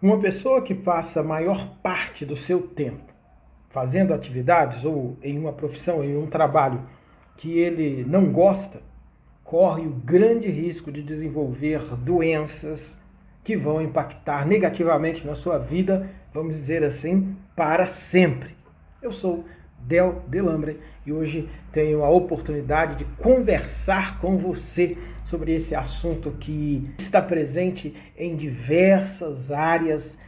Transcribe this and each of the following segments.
Uma pessoa que passa a maior parte do seu tempo fazendo atividades ou em uma profissão, em um trabalho que ele não gosta, corre o grande risco de desenvolver doenças que vão impactar negativamente na sua vida, vamos dizer assim, para sempre. Eu sou Del Delambre e hoje tenho a oportunidade de conversar com você sobre esse assunto que está presente em diversas áreas,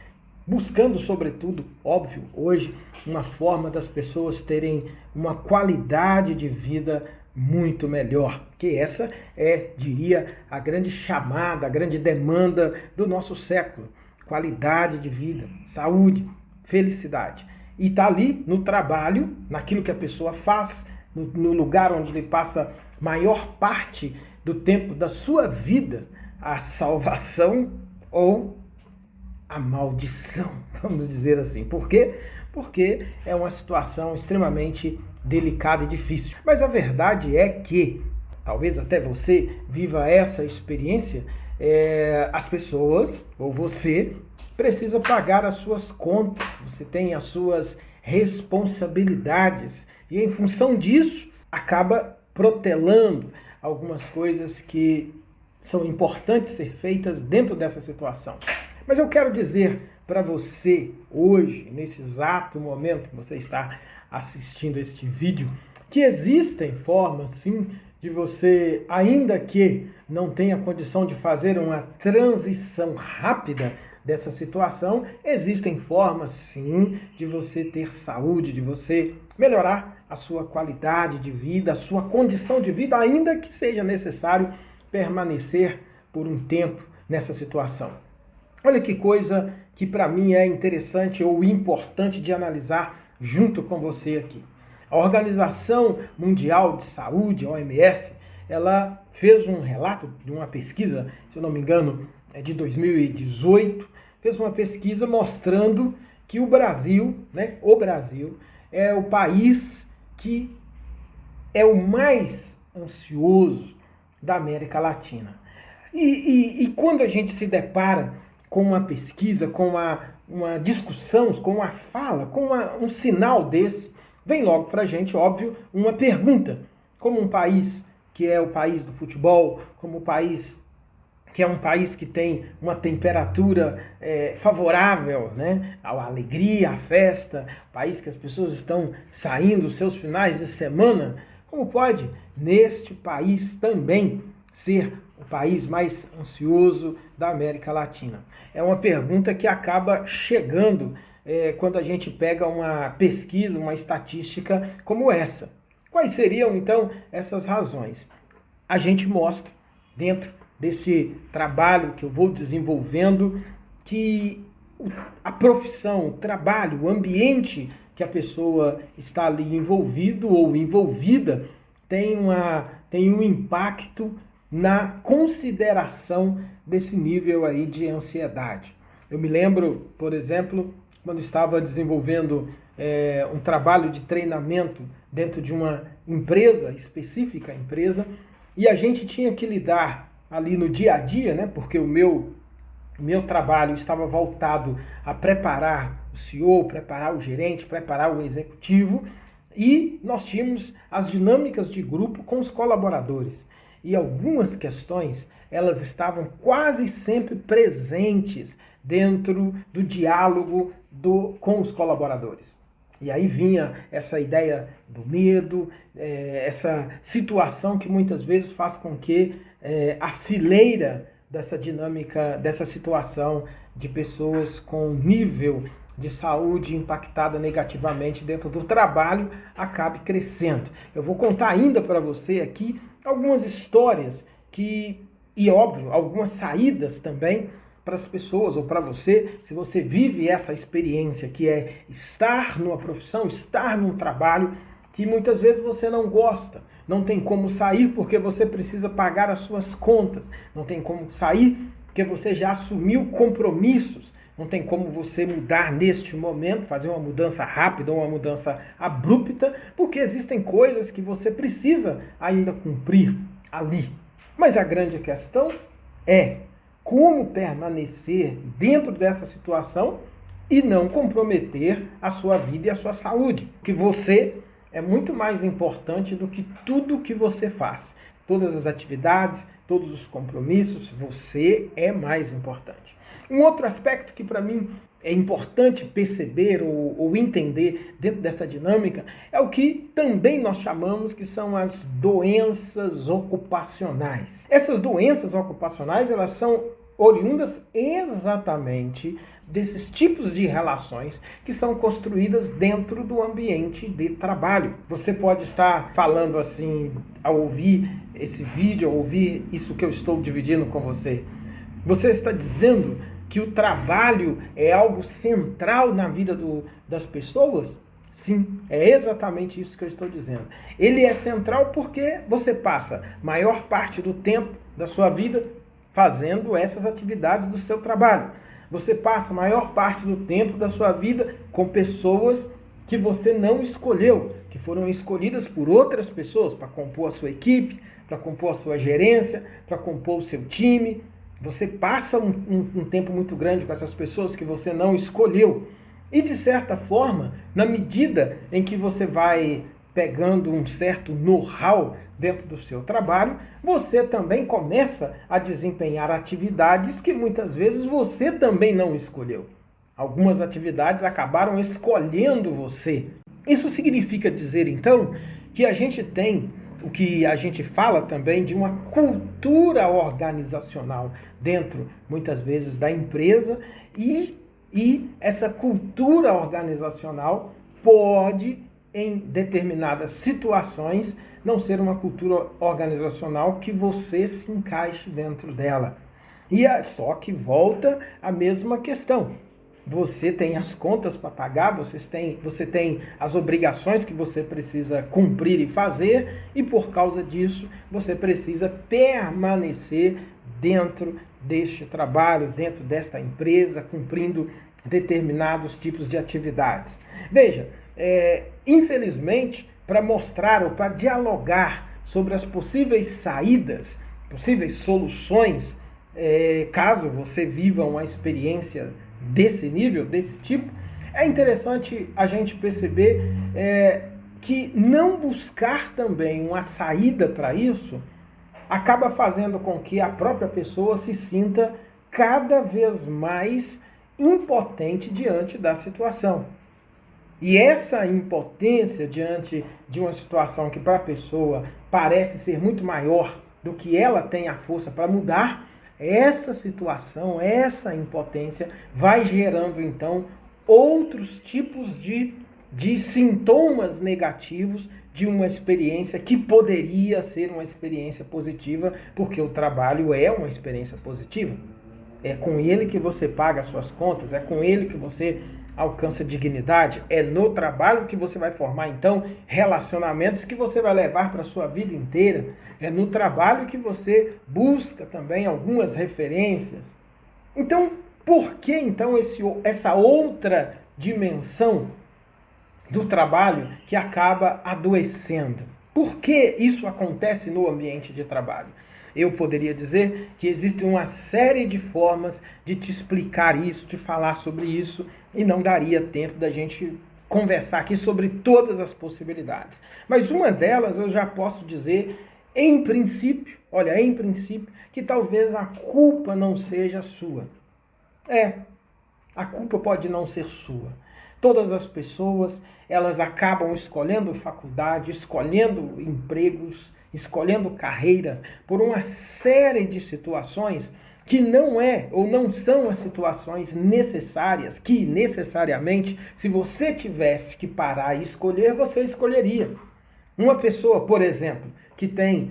buscando, sobretudo, óbvio, hoje, uma forma das pessoas terem uma qualidade de vida muito melhor. Que essa é, diria, a grande chamada, a grande demanda do nosso século. Qualidade de vida, saúde, felicidade. E está ali no trabalho, naquilo que a pessoa faz, no lugar onde ele passa maior parte do tempo da sua vida, a salvação ou a maldição, vamos dizer assim. Por quê? Porque é uma situação extremamente delicada e difícil. Mas a verdade é que, talvez até você viva essa experiência, as pessoas, ou você, precisa pagar as suas contas, você tem as suas responsabilidades e em função disso acaba protelando algumas coisas que são importantes ser feitas dentro dessa situação. Mas eu quero dizer para você hoje, nesse exato momento que você está assistindo este vídeo, que existem formas sim de você, ainda que não tenha condição de fazer uma transição rápida dessa situação, existem formas sim de você ter saúde, de você melhorar a sua qualidade de vida, a sua condição de vida, ainda que seja necessário permanecer por um tempo nessa situação. Olha que coisa que para mim é interessante ou importante de analisar junto com você aqui. A Organização Mundial de Saúde, a OMS, ela fez um relato de uma pesquisa, se eu não me engano, é de 2018, fez uma pesquisa mostrando que o Brasil é o país que é o mais ansioso da América Latina. E quando a gente se depara com uma pesquisa, com uma discussão, com uma fala, com um sinal desse, vem logo para a gente, óbvio, uma pergunta. Como um país que é o país do futebol, como um país que é um país que tem uma temperatura favorável, né, à alegria, à festa, país que as pessoas estão saindo seus finais de semana, como pode neste país também ser o país mais ansioso da América Latina? É uma pergunta que acaba chegando quando a gente pega uma pesquisa, uma estatística como essa. Quais seriam, então, essas razões? A gente mostra, dentro desse trabalho que eu vou desenvolvendo, que a profissão, o trabalho, o ambiente que a pessoa está ali envolvido ou envolvida tem um impacto na consideração desse nível aí de ansiedade. Eu me lembro, por exemplo, quando estava desenvolvendo um trabalho de treinamento dentro de uma empresa, específica empresa, e a gente tinha que lidar ali no dia a dia, né? Porque o meu trabalho estava voltado a preparar o CEO, preparar o gerente, preparar o executivo, e nós tínhamos as dinâmicas de grupo com os colaboradores. E algumas questões, elas estavam quase sempre presentes dentro do diálogo com os colaboradores. E aí vinha essa ideia do medo, essa situação que muitas vezes faz com que a fileira dessa dinâmica, dessa situação de pessoas com nível de saúde impactada negativamente dentro do trabalho acabe crescendo. Eu vou contar ainda para você aqui algumas histórias e óbvio, algumas saídas também para as pessoas ou para você, se você vive essa experiência que é estar numa profissão, estar num trabalho que muitas vezes você não gosta, não tem como sair porque você precisa pagar as suas contas, não tem como sair porque você já assumiu compromissos, não tem como você mudar neste momento, fazer uma mudança rápida ou uma mudança abrupta, porque existem coisas que você precisa ainda cumprir ali. Mas a grande questão é como permanecer dentro dessa situação e não comprometer a sua vida e a sua saúde. Que você é muito mais importante do que tudo que você faz. Todas as atividades, todos os compromissos, você é mais importante. Um outro aspecto que para mim é importante perceber ou entender dentro dessa dinâmica é o que também nós chamamos que são as doenças ocupacionais. Essas doenças ocupacionais, elas são oriundas exatamente desses tipos de relações que são construídas dentro do ambiente de trabalho. Você pode estar falando assim, ao ouvir esse vídeo, ao ouvir isso que eu estou dividindo com você. Você está dizendo que o trabalho é algo central na vida das pessoas? Sim, é exatamente isso que eu estou dizendo. Ele é central porque você passa maior parte do tempo da sua vida fazendo essas atividades do seu trabalho. Você passa a maior parte do tempo da sua vida com pessoas que você não escolheu, que foram escolhidas por outras pessoas para compor a sua equipe, para compor a sua gerência, para compor o seu time. Você passa um tempo muito grande com essas pessoas que você não escolheu. E, de certa forma, na medida em que você vai pegando um certo know-how dentro do seu trabalho, você também começa a desempenhar atividades que muitas vezes você também não escolheu. Algumas atividades acabaram escolhendo você. Isso significa dizer, então, que a gente tem o que a gente fala também de uma cultura organizacional dentro, muitas vezes, da empresa e essa cultura organizacional pode, em determinadas situações, não ser uma cultura organizacional que você se encaixe dentro dela. E é só que volta a mesma questão. Você tem as contas para pagar, você tem as obrigações que você precisa cumprir e fazer, e por causa disso você precisa permanecer dentro deste trabalho, dentro desta empresa, cumprindo determinados tipos de atividades. Veja, infelizmente, para mostrar ou para dialogar sobre as possíveis saídas, possíveis soluções, caso você viva uma experiência desse nível, desse tipo, é interessante a gente perceber que não buscar também uma saída para isso acaba fazendo com que a própria pessoa se sinta cada vez mais impotente diante da situação. E essa impotência diante de uma situação que para a pessoa parece ser muito maior do que ela tem a força para mudar, essa situação, essa impotência vai gerando então outros tipos de sintomas negativos de uma experiência que poderia ser uma experiência positiva, porque o trabalho é uma experiência positiva. É com ele que você paga as suas contas, é com ele que você alcança dignidade, é no trabalho que você vai formar, então, relacionamentos que você vai levar para a sua vida inteira, é no trabalho que você busca também algumas referências. Então, por que então essa outra dimensão do trabalho que acaba adoecendo? Por que isso acontece no ambiente de trabalho? Eu poderia dizer que existe uma série de formas de te explicar isso, de falar sobre isso, e não daria tempo da gente conversar aqui sobre todas as possibilidades. Mas uma delas eu já posso dizer, em princípio, que talvez a culpa não seja sua. A culpa pode não ser sua. Todas as pessoas, elas acabam escolhendo faculdade, escolhendo empregos, escolhendo carreiras por uma série de situações que não são as situações necessárias, que necessariamente, se você tivesse que parar e escolher, você escolheria. Uma pessoa, por exemplo, que tem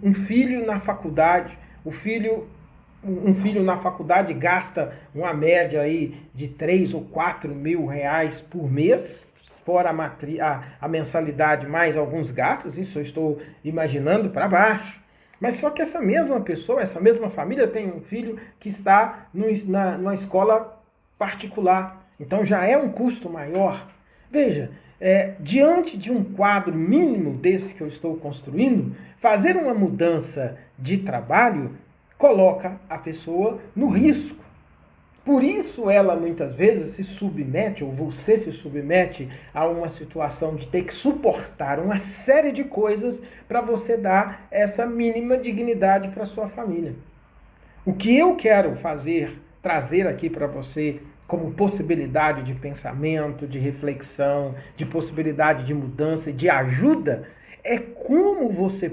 um filho na faculdade, um filho na faculdade gasta uma média aí de 3 ou 4 mil reais por mês, fora a mensalidade mais alguns gastos, isso eu estou imaginando para baixo. Mas só que essa mesma pessoa, essa mesma família tem um filho que está numa escola particular. Então já é um custo maior. Veja, diante de um quadro mínimo desse que eu estou construindo, fazer uma mudança de trabalho coloca a pessoa no risco. Por isso ela muitas vezes se submete, ou você se submete a uma situação de ter que suportar uma série de coisas para você dar essa mínima dignidade para sua família. O que eu quero trazer aqui para você como possibilidade de pensamento, de reflexão, de possibilidade de mudança e de ajuda, é como você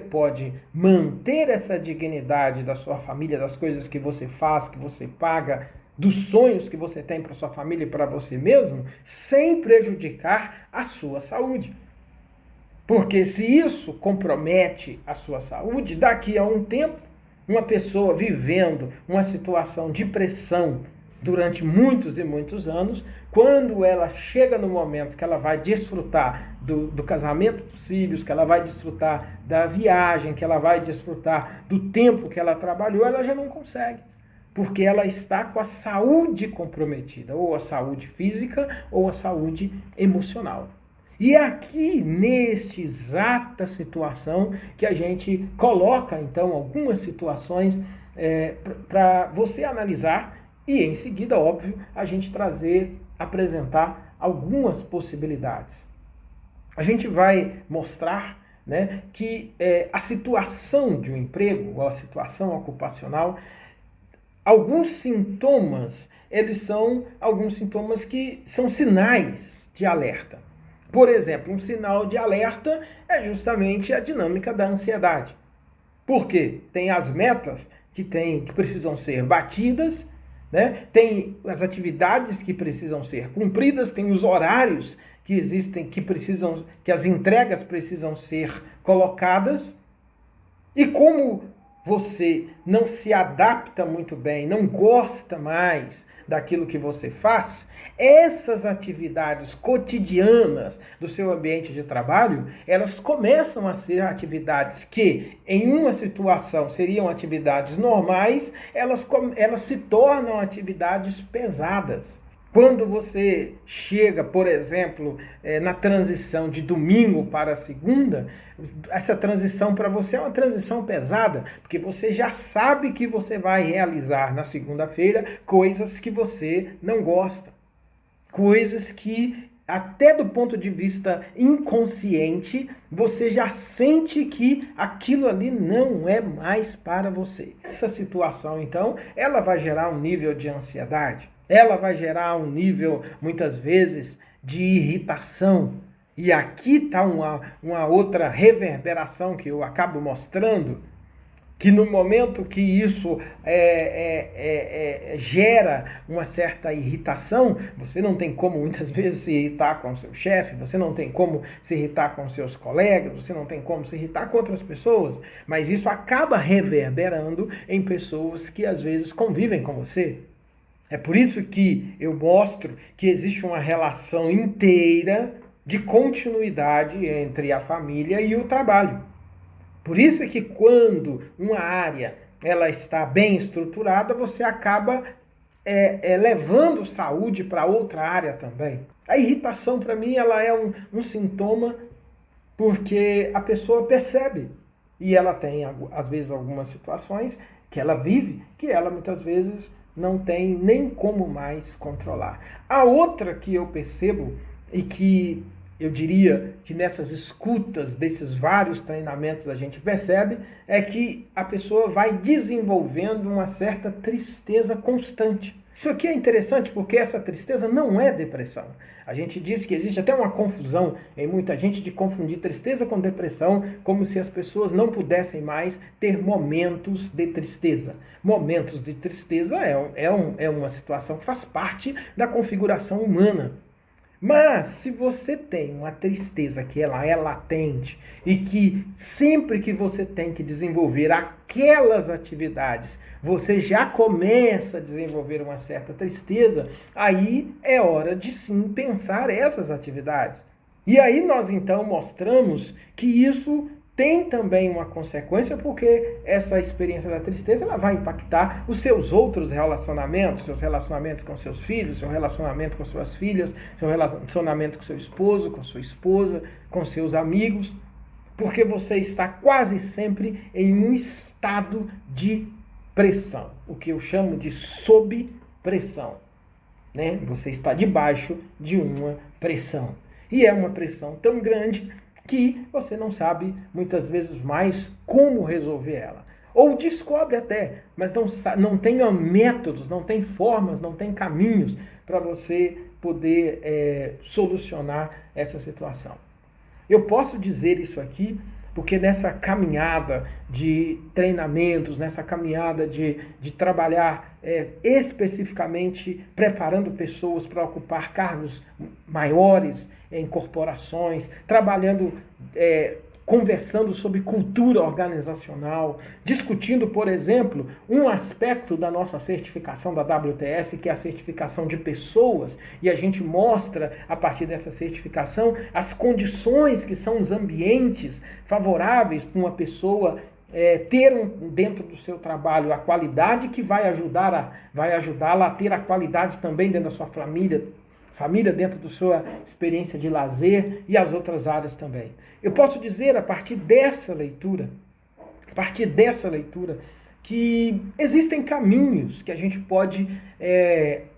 pode manter essa dignidade da sua família, das coisas que você faz, que você paga, dos sonhos que você tem para sua família e para você mesmo, sem prejudicar a sua saúde. Porque se isso compromete a sua saúde, daqui a um tempo, uma pessoa vivendo uma situação de pressão durante muitos e muitos anos, quando ela chega no momento que ela vai desfrutar do casamento dos filhos, que ela vai desfrutar da viagem, que ela vai desfrutar do tempo que ela trabalhou, ela já não consegue. Porque ela está com a saúde comprometida, ou a saúde física, ou a saúde emocional. E aqui, nesta exata situação, que a gente coloca, então, algumas situações para você analisar e, em seguida, óbvio, a gente apresentar algumas possibilidades. A gente vai mostrar, né, que a situação de um emprego, ou a situação ocupacional, alguns sintomas, eles são alguns sintomas que são sinais de alerta. Por exemplo, um sinal de alerta é justamente a dinâmica da ansiedade. Por quê? Tem as metas que precisam ser batidas, né? Tem as atividades que precisam ser cumpridas, tem os horários que existem, que as entregas precisam ser colocadas. E como você não se adapta muito bem, não gosta mais daquilo que você faz, essas atividades cotidianas do seu ambiente de trabalho, elas começam a ser atividades que, em uma situação, seriam atividades normais, elas se tornam atividades pesadas. Quando você chega, por exemplo, na transição de domingo para segunda, essa transição para você é uma transição pesada, porque você já sabe que você vai realizar na segunda-feira coisas que você não gosta. Coisas que, até do ponto de vista inconsciente, você já sente que aquilo ali não é mais para você. Essa situação, então, ela vai gerar um nível de ansiedade. Ela vai gerar um nível, muitas vezes, de irritação. E aqui está uma outra reverberação que eu acabo mostrando, que no momento que isso gera uma certa irritação, você não tem como, muitas vezes, se irritar com o seu chefe, você não tem como se irritar com seus colegas, você não tem como se irritar com outras pessoas, mas isso acaba reverberando em pessoas que, às vezes, convivem com você. É por isso que eu mostro que existe uma relação inteira de continuidade entre a família e o trabalho. Por isso é que quando uma área ela está bem estruturada, você acaba levando saúde para outra área também. A irritação, para mim, ela é um sintoma porque a pessoa percebe. E ela tem, às vezes, algumas situações que ela vive, que ela, muitas vezes, não tem nem como mais controlar. A outra que eu percebo, e que eu diria que nessas escutas desses vários treinamentos a gente percebe, é que a pessoa vai desenvolvendo uma certa tristeza constante. Isso aqui é interessante porque essa tristeza não é depressão. A gente diz que existe até uma confusão em muita gente de confundir tristeza com depressão, como se as pessoas não pudessem mais ter momentos de tristeza. Momentos de tristeza é uma situação que faz parte da configuração humana. Mas se você tem uma tristeza que ela é latente e que sempre que você tem que desenvolver aquelas atividades, você já começa a desenvolver uma certa tristeza, aí é hora de sim pensar essas atividades. E aí nós então mostramos que isso tem também uma consequência, porque essa experiência da tristeza ela vai impactar os seus outros relacionamentos, seus relacionamentos com seus filhos, seu relacionamento com suas filhas, seu relacionamento com seu esposo, com sua esposa, com seus amigos. Porque você está quase sempre em um estado de pressão, o que eu chamo de sob pressão, né? Você está debaixo de uma pressão. E é uma pressão tão grande que você não sabe muitas vezes mais como resolver ela. Ou descobre até, mas não tem métodos, não tem formas, não tem caminhos para você poder solucionar essa situação. Eu posso dizer isso aqui porque nessa caminhada de treinamentos, nessa caminhada de trabalhar especificamente preparando pessoas para ocupar cargos maiores em corporações, trabalhando, conversando sobre cultura organizacional, discutindo, por exemplo, um aspecto da nossa certificação da WTS, que é a certificação de pessoas, e a gente mostra, a partir dessa certificação, as condições que são os ambientes favoráveis para uma pessoa ter dentro do seu trabalho a qualidade que vai ajudá-la a ter a qualidade também dentro da sua família dentro da sua experiência de lazer e as outras áreas também. Eu posso dizer, a partir dessa leitura, que existem caminhos que a gente pode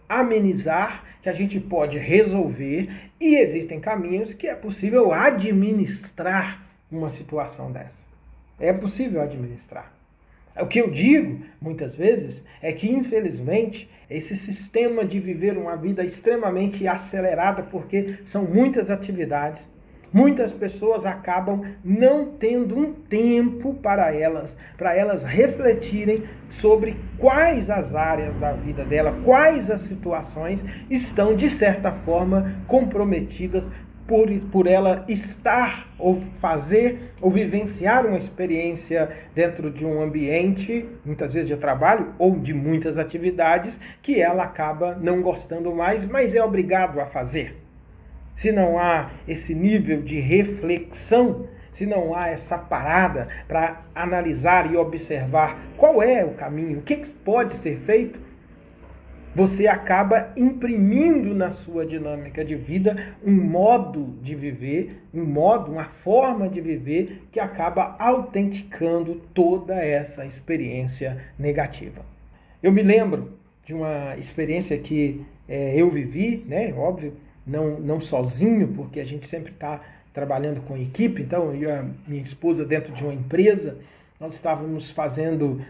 amenizar, que a gente pode resolver, e existem caminhos que é possível administrar uma situação dessa. É possível administrar. O que eu digo, muitas vezes, é que, infelizmente, esse sistema de viver uma vida extremamente acelerada, porque são muitas atividades, muitas pessoas acabam não tendo um tempo para elas refletirem sobre quais as áreas da vida dela, quais as situações estão, de certa forma, comprometidas por ela estar ou fazer ou vivenciar uma experiência dentro de um ambiente, muitas vezes de trabalho ou de muitas atividades, que ela acaba não gostando mais, mas é obrigado a fazer. Se não há esse nível de reflexão, se não há essa parada para analisar e observar qual é o caminho, o que pode ser feito, você acaba imprimindo na sua dinâmica de vida um modo de viver, uma forma de viver que acaba autenticando toda essa experiência negativa. Eu me lembro de uma experiência que eu vivi, né? Óbvio, não sozinho, porque a gente sempre está trabalhando com equipe. Então, eu e a minha esposa dentro de uma empresa, nós estávamos fazendo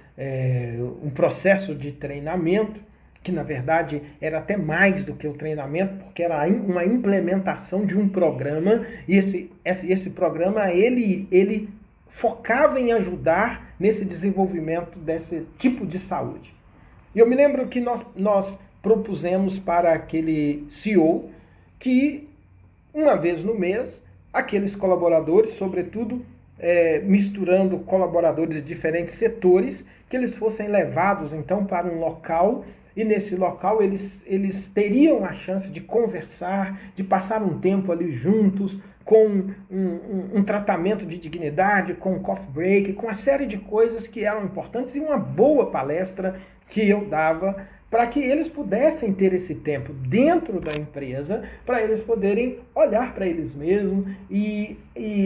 um processo de treinamento, que na verdade era até mais do que o treinamento, porque era uma implementação de um programa, e esse programa ele focava em ajudar nesse desenvolvimento desse tipo de saúde. E eu me lembro que nós propusemos para aquele CEO que, uma vez no mês, aqueles colaboradores, sobretudo misturando colaboradores de diferentes setores, que eles fossem levados então para um local. E nesse local eles teriam a chance de conversar, de passar um tempo ali juntos, com um tratamento de dignidade, com um coffee break, com uma série de coisas que eram importantes e uma boa palestra que eu dava para que eles pudessem ter esse tempo dentro da empresa, para eles poderem olhar para eles mesmos e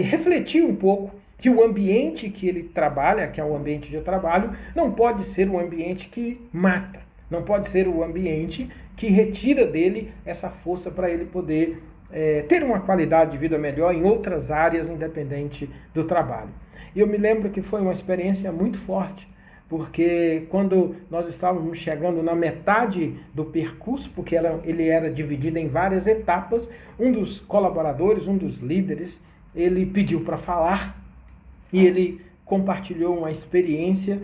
refletir um pouco que o ambiente que ele trabalha, que é o ambiente de trabalho, não pode ser um ambiente que mata. Não pode ser o ambiente que retira dele essa força para ele poder ter uma qualidade de vida melhor em outras áreas, independente do trabalho. E eu me lembro que foi uma experiência muito forte, porque quando nós estávamos chegando na metade do percurso, porque ele era dividido em várias etapas, um dos colaboradores, um dos líderes, ele pediu para falar e ele compartilhou uma experiência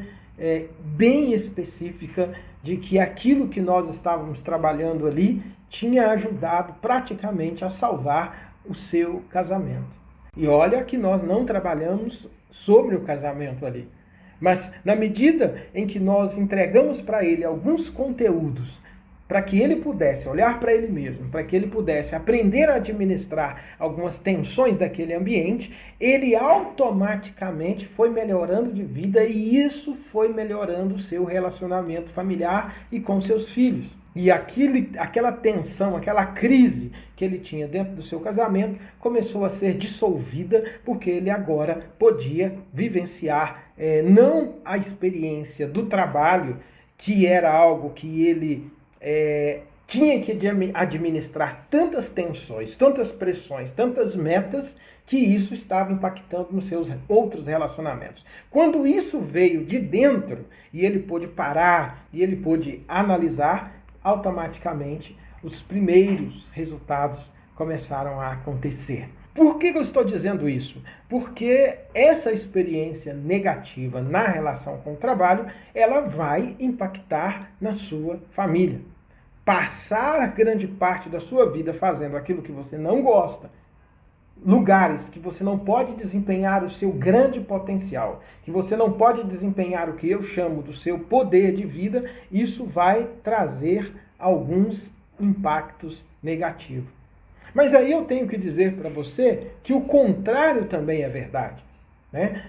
bem específica de que aquilo que nós estávamos trabalhando ali tinha ajudado praticamente a salvar o seu casamento. E olha que nós não trabalhamos sobre o casamento ali. Mas na medida em que nós entregamos para ele alguns conteúdos para que ele pudesse olhar para ele mesmo, para que ele pudesse aprender a administrar algumas tensões daquele ambiente, ele automaticamente foi melhorando de vida e isso foi melhorando o seu relacionamento familiar e com seus filhos. E aquela tensão, aquela crise que ele tinha dentro do seu casamento começou a ser dissolvida porque ele agora podia vivenciar não a experiência do trabalho, que era algo que ele tinha que administrar tantas tensões, tantas pressões, tantas metas, que isso estava impactando nos seus outros relacionamentos. Quando isso veio de dentro e ele pôde parar e ele pôde analisar, automaticamente os primeiros resultados começaram a acontecer. Por que eu estou dizendo isso? Porque essa experiência negativa na relação com o trabalho, ela vai impactar na sua família. Passar grande parte da sua vida fazendo aquilo que você não gosta, lugares que você não pode desempenhar o seu grande potencial, que você não pode desempenhar o que eu chamo do seu poder de vida, isso vai trazer alguns impactos negativos. Mas aí eu tenho que dizer para você que o contrário também é verdade, né?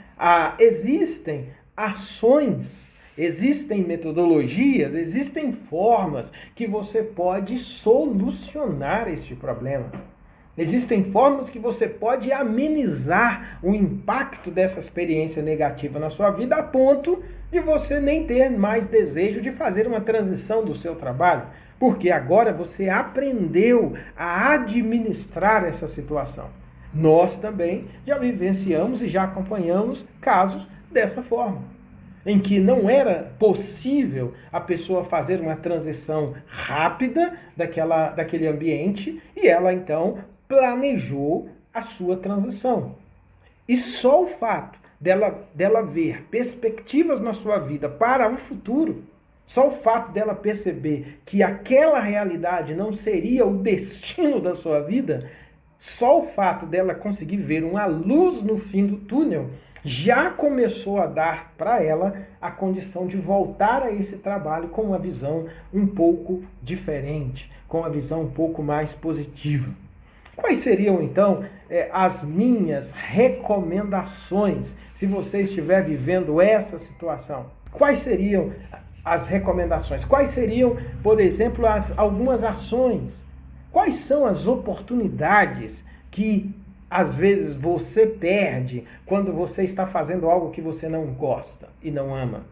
Existem ações, existem metodologias, existem formas que você pode solucionar este problema. Existem formas que você pode amenizar o impacto dessa experiência negativa na sua vida a ponto de você nem ter mais desejo de fazer uma transição do seu trabalho, porque agora você aprendeu a administrar essa situação. Nós também já vivenciamos e já acompanhamos casos dessa forma, em que não era possível a pessoa fazer uma transição rápida daquele ambiente e ela então planejou a sua transição. E só o fato dela ver perspectivas na sua vida para o futuro, só o fato dela perceber que aquela realidade não seria o destino da sua vida, só o fato dela conseguir ver uma luz no fim do túnel, já começou a dar para ela a condição de voltar a esse trabalho com uma visão um pouco diferente, com uma visão um pouco mais positiva. Quais seriam, então, as minhas recomendações, se você estiver vivendo essa situação? Quais seriam as recomendações? Quais seriam, por exemplo, algumas ações? Quais são as oportunidades que, às vezes, você perde quando você está fazendo algo que você não gosta e não ama?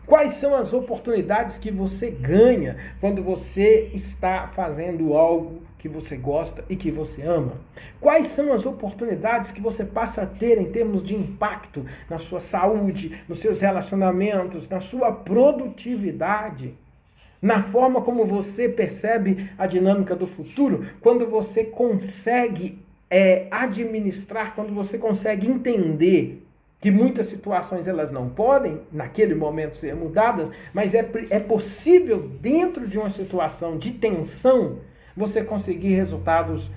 Quais são as oportunidades que você ganha quando você está fazendo algo que você gosta e que você ama? Quais são as oportunidades que você passa a ter em termos de impacto na sua saúde, nos seus relacionamentos, na sua produtividade, na forma como você percebe a dinâmica do futuro, quando você consegue administrar, quando você consegue entender que muitas situações elas não podem, naquele momento, ser mudadas, mas é possível, dentro de uma situação de tensão, você conseguir resultados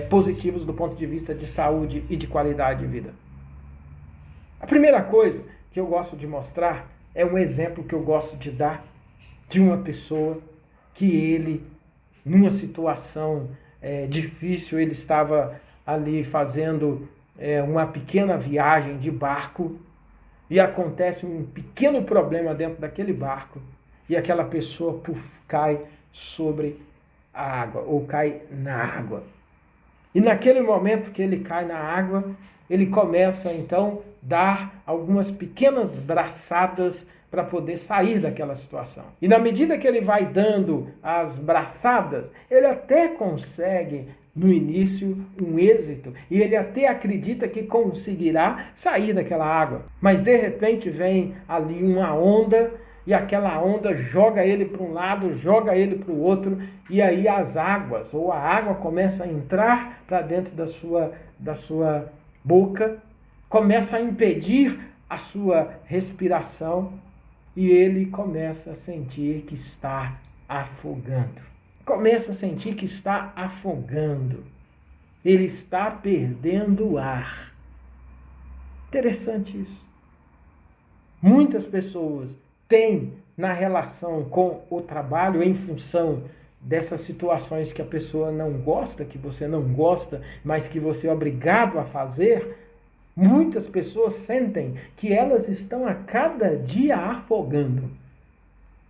positivos do ponto de vista de saúde e de qualidade de vida. A primeira coisa que eu gosto de mostrar é um exemplo que eu gosto de dar de uma pessoa que ele, numa situação difícil, ele estava ali fazendo uma pequena viagem de barco e acontece um pequeno problema dentro daquele barco e aquela pessoa cai sobre a água ou cai na água. E naquele momento que ele cai na água, ele começa então a dar algumas pequenas braçadas para poder sair daquela situação. E na medida que ele vai dando as braçadas, ele até consegue no início um êxito e ele até acredita que conseguirá sair daquela água. Mas de repente vem ali uma onda e aquela onda joga ele para um lado, joga ele para o outro e aí as águas ou a água começa a entrar para dentro da sua boca, começa a impedir a sua respiração e ele começa a sentir que está afogando. Começa a sentir que está afogando. Ele está perdendo o ar. Interessante isso. Muitas pessoas têm na relação com o trabalho em função dessas situações que a pessoa não gosta, que você não gosta, mas que você é obrigado a fazer, muitas pessoas sentem que elas estão a cada dia afogando.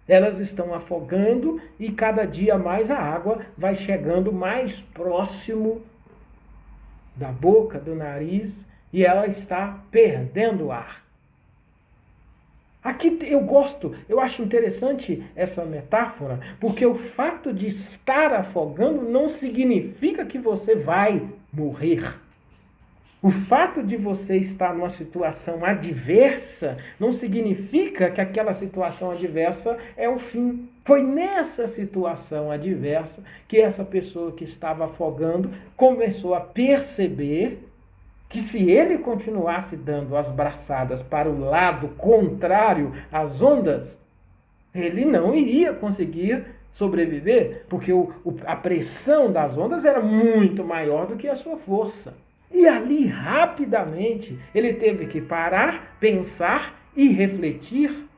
Elas estão afogando e cada dia mais a água vai chegando mais próximo da boca, do nariz, e ela está perdendo o ar. Aqui eu acho interessante essa metáfora, porque o fato de estar afogando não significa que você vai morrer. O fato de você estar numa situação adversa não significa que aquela situação adversa é o fim. Foi nessa situação adversa que essa pessoa que estava afogando começou a perceber que se ele continuasse dando as braçadas para o lado contrário às ondas, ele não iria conseguir sobreviver, porque a pressão das ondas era muito maior do que a sua força. E ali, rapidamente, ele teve que parar, pensar e refletir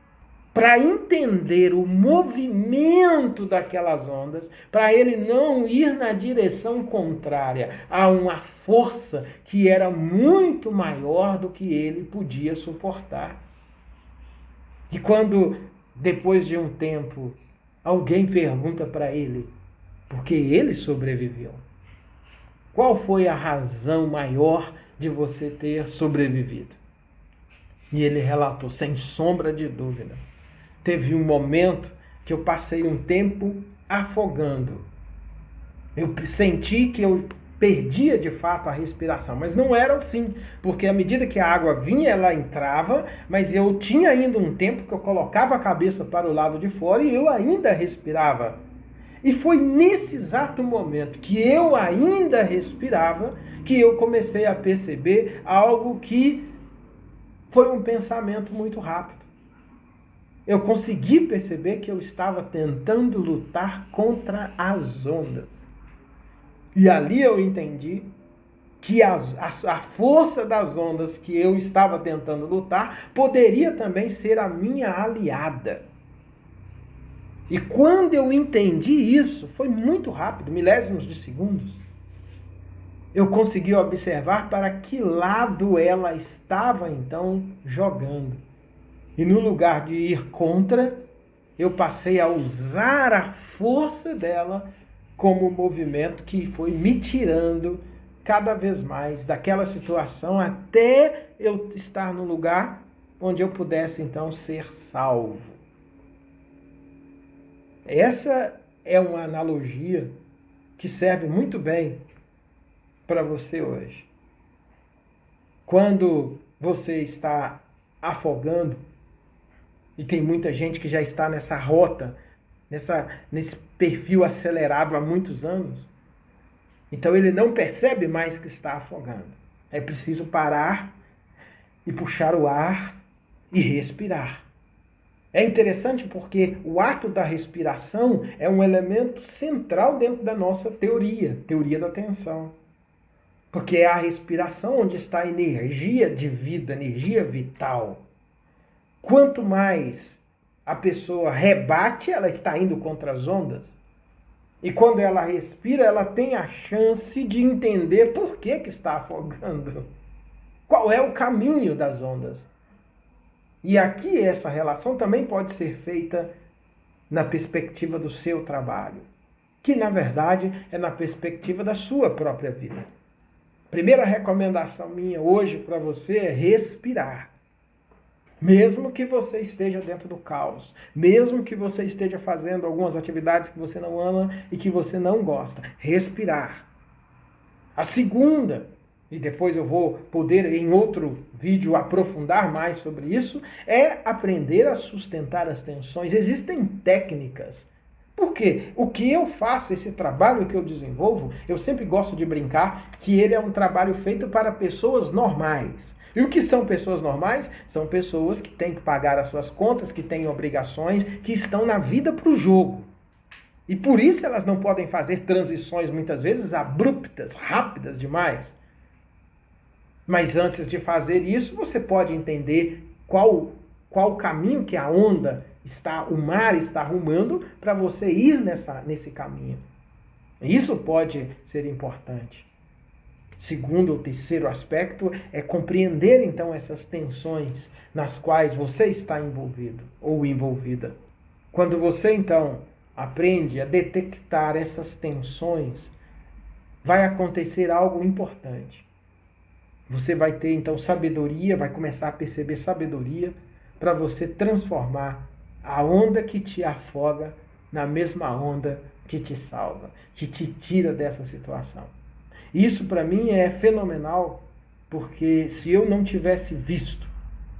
para entender o movimento daquelas ondas, para ele não ir na direção contrária a uma força que era muito maior do que ele podia suportar. E quando, depois de um tempo, alguém pergunta para ele por que ele sobreviveu, qual foi a razão maior de você ter sobrevivido? E ele relatou, sem sombra de dúvida, teve um momento que eu passei um tempo afogando. Eu senti que eu perdia de fato a respiração, mas não era o fim, porque à medida que a água vinha, ela entrava, mas eu tinha ainda um tempo que eu colocava a cabeça para o lado de fora e eu ainda respirava. E foi nesse exato momento que eu ainda respirava que eu comecei a perceber algo que foi um pensamento muito rápido. Eu consegui perceber que eu estava tentando lutar contra as ondas. E ali eu entendi que a força das ondas que eu estava tentando lutar poderia também ser a minha aliada. E quando eu entendi isso, foi muito rápido, milésimos de segundos. Eu consegui observar para que lado ela estava então jogando. E no lugar de ir contra, eu passei a usar a força dela como movimento que foi me tirando cada vez mais daquela situação até eu estar no lugar onde eu pudesse então ser salvo. Essa é uma analogia que serve muito bem para você hoje. Quando você está afogando, e tem muita gente que já está nessa rota, nesse perfil acelerado há muitos anos, então ele não percebe mais que está afogando. É preciso parar e puxar o ar e respirar. É interessante porque o ato da respiração é um elemento central dentro da nossa teoria da atenção. Porque é a respiração onde está a energia de vida, energia vital. Quanto mais a pessoa rebate, ela está indo contra as ondas. E quando ela respira, ela tem a chance de entender por que está afogando. Qual é o caminho das ondas. E aqui essa relação também pode ser feita na perspectiva do seu trabalho, que na verdade é na perspectiva da sua própria vida. Primeira recomendação minha hoje para você é respirar. Mesmo que você esteja dentro do caos, mesmo que você esteja fazendo algumas atividades que você não ama e que você não gosta, respirar. A segunda, e depois eu vou poder em outro vídeo aprofundar mais sobre isso, é aprender a sustentar as tensões. Existem técnicas. Por quê? O que eu faço, esse trabalho que eu desenvolvo, eu sempre gosto de brincar que ele é um trabalho feito para pessoas normais. E o que são pessoas normais? São pessoas que têm que pagar as suas contas, que têm obrigações, que estão na vida para o jogo. E por isso elas não podem fazer transições muitas vezes abruptas, rápidas demais. Mas antes de fazer isso, você pode entender qual o caminho que a onda o mar está arrumando para você ir nesse caminho. Isso pode ser importante. Segundo ou terceiro aspecto é compreender então essas tensões nas quais você está envolvido ou envolvida. Quando você então aprende a detectar essas tensões, vai acontecer algo importante. Você vai ter então sabedoria, vai começar a perceber sabedoria para você transformar a onda que te afoga na mesma onda que te salva, que te tira dessa situação. Isso para mim é fenomenal, porque se eu não tivesse visto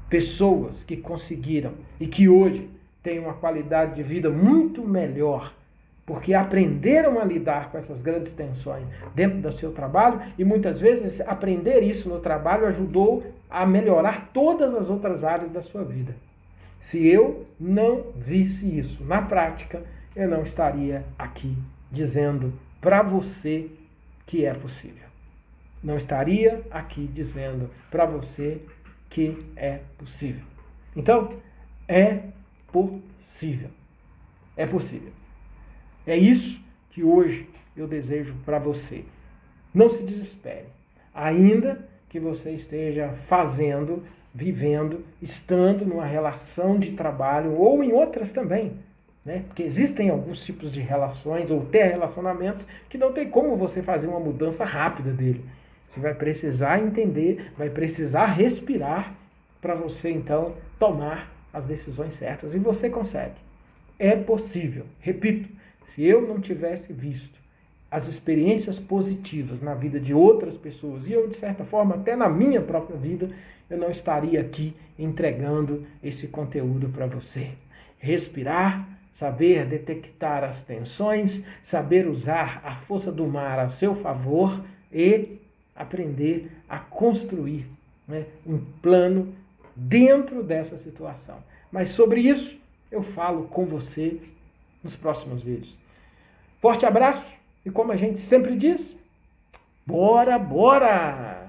pessoas que conseguiram e que hoje têm uma qualidade de vida muito melhor, porque aprenderam a lidar com essas grandes tensões dentro do seu trabalho, e muitas vezes aprender isso no trabalho ajudou a melhorar todas as outras áreas da sua vida. Se eu não visse isso na prática, eu não estaria aqui dizendo para você que é possível. Não estaria aqui dizendo para você que é possível. Então, é possível. É possível. É isso que hoje eu desejo para você. Não se desespere. Ainda que você esteja fazendo, vivendo, estando numa relação de trabalho ou em outras também, né? Porque existem alguns tipos de relações ou até relacionamentos que não tem como você fazer uma mudança rápida dele. Você vai precisar entender, vai precisar respirar para você então tomar as decisões certas. E você consegue. É possível. Repito, se eu não tivesse visto as experiências positivas na vida de outras pessoas, e eu, de certa forma, até na minha própria vida, eu não estaria aqui entregando esse conteúdo para você. Respirar, saber detectar as tensões, saber usar a força do mar a seu favor e aprender a construir, né, um plano dentro dessa situação. Mas sobre isso eu falo com você nos próximos vídeos. Forte abraço e, como a gente sempre diz, bora, bora!